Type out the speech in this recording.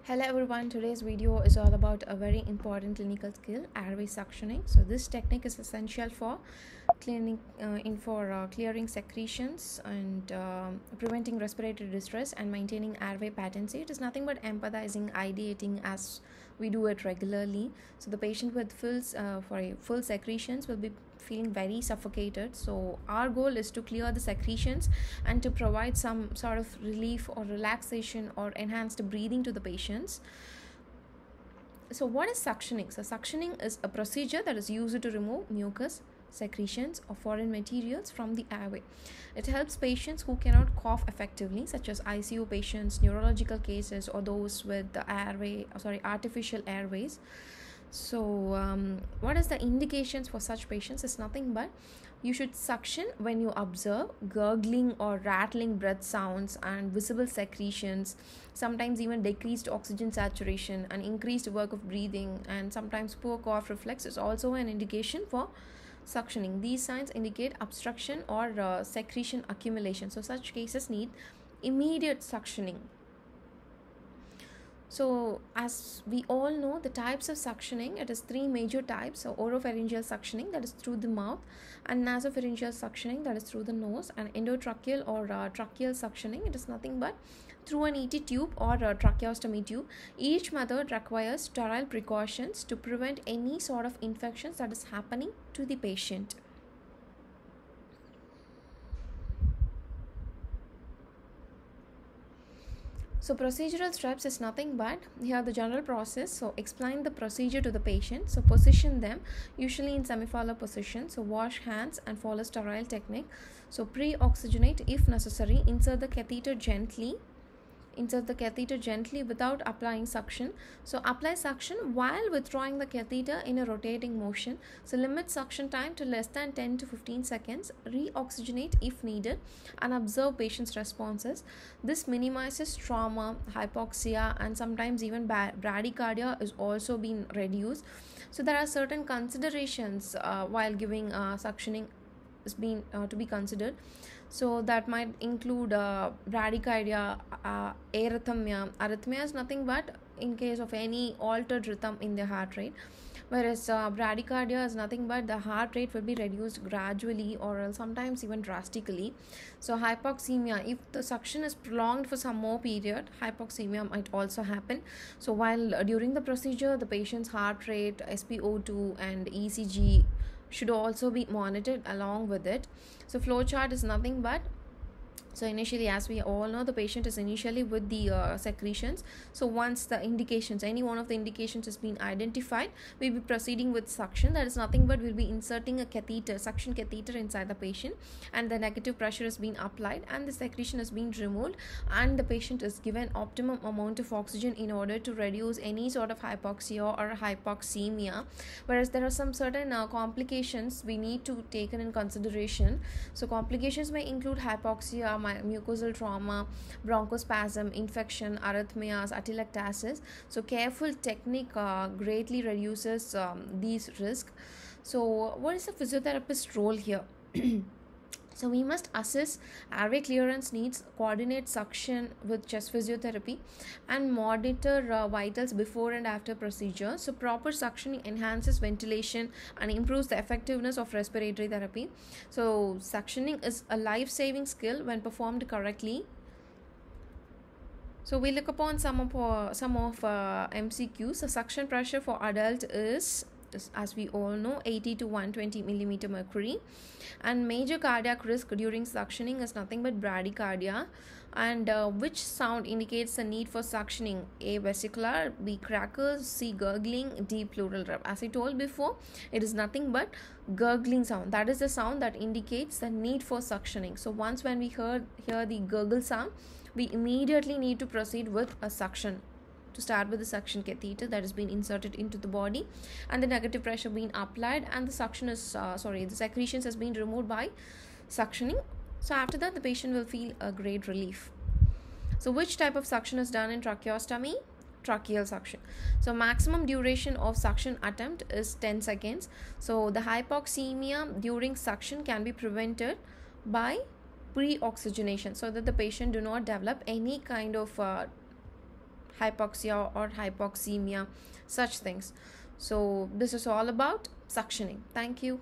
Hello everyone, today's video is all about a very important clinical skill, airway suctioning. So this technique is essential for clearing secretions and preventing respiratory distress and maintaining airway patency. It is nothing but empathizing, ideating as we do it regularly. So the patient with full secretions will be feeling very suffocated. So our goal is to clear the secretions and to provide some sort of relief or relaxation or enhanced breathing to the patients. So what is suctioning? So suctioning is a procedure that is used to remove mucus, secretions or foreign materials from the airway. It helps patients who cannot cough effectively, such as ICU patients, neurological cases, or those with the artificial airways. So what is the indications for such patients is nothing but you should suction when you observe gurgling or rattling breath sounds and visible secretions, sometimes even decreased oxygen saturation and increased work of breathing, and sometimes poor cough reflex is also an indication for suctioning. These signs indicate obstruction or secretion accumulation. So such cases need immediate suctioning. So as we all know, the types of suctioning, it is three major types. So oropharyngeal suctioning, that is through the mouth, and nasopharyngeal suctioning, that is through the nose, and endotracheal or tracheal suctioning, it is nothing but through an ET tube or a tracheostomy tube. Each method requires sterile precautions to prevent any sort of infections that is happening to the patient. So procedural steps is nothing but here the general process. So explain the procedure to the patient. So position them usually in semi-fowler position. So wash hands and follow sterile technique. So pre-oxygenate if necessary. Insert the catheter gently without applying suction. So apply suction while withdrawing the catheter in a rotating motion. So limit suction time to less than 10 to 15 seconds. Re-oxygenate if needed and observe patient's responses. This minimizes trauma, hypoxia, and sometimes even bradycardia is also being reduced. So there are certain considerations while giving suctioning is being to be considered. So that might include bradycardia, arrhythmia. Arrhythmia is nothing but in case of any altered rhythm in the heart rate, whereas bradycardia is nothing but the heart rate will be reduced gradually or sometimes even drastically. So hypoxemia, if the suction is prolonged for some more period, hypoxemia might also happen. So while during the procedure, the patient's heart rate, SpO2 and ECG should also be monitored along with it. So flowchart is nothing but, so initially, as we all know, the patient is initially with the secretions. So once the indications, any one of the indications has been identified, we'll be proceeding with suction. That is nothing but we'll be inserting a catheter, suction catheter inside the patient, and the negative pressure is being applied and the secretion is being removed, and the patient is given optimum amount of oxygen in order to reduce any sort of hypoxia or hypoxemia. Whereas there are some certain complications we need to take in consideration. So complications may include hypoxia, mucosal trauma, bronchospasm, infection, arrhythmias, atelectasis. So careful technique greatly reduces these risks. So what is the physiotherapist role here? So we must assess airway clearance needs, coordinate suction with chest physiotherapy, and monitor vitals before and after procedure. So proper suctioning enhances ventilation and improves the effectiveness of respiratory therapy. So suctioning is a life-saving skill when performed correctly. So we look upon some of MCQs. So suction pressure for adult is, as we all know, 80 to 120 millimeter mercury, and major cardiac risk during suctioning is nothing but bradycardia. And which sound indicates the need for suctioning? A, vesicular; B, crackers; C, gurgling; D, pleural rub. As I told before, it is nothing but gurgling sound. That is the sound that indicates the need for suctioning. So once when we hear the gurgle sound, we immediately need to proceed with a suction. To start with the suction catheter that has been inserted into the body, and the negative pressure being applied, and the suction is the secretions has been removed by suctioning. So after that, the patient will feel a great relief. So which type of suction is done in tracheostomy? Tracheal suction. So maximum duration of suction attempt is 10 seconds. So the hypoxemia during suction can be prevented by pre-oxygenation, so that the patient do not develop any kind of hypoxia or hypoxemia, such things. So this is all about suctioning. Thank you.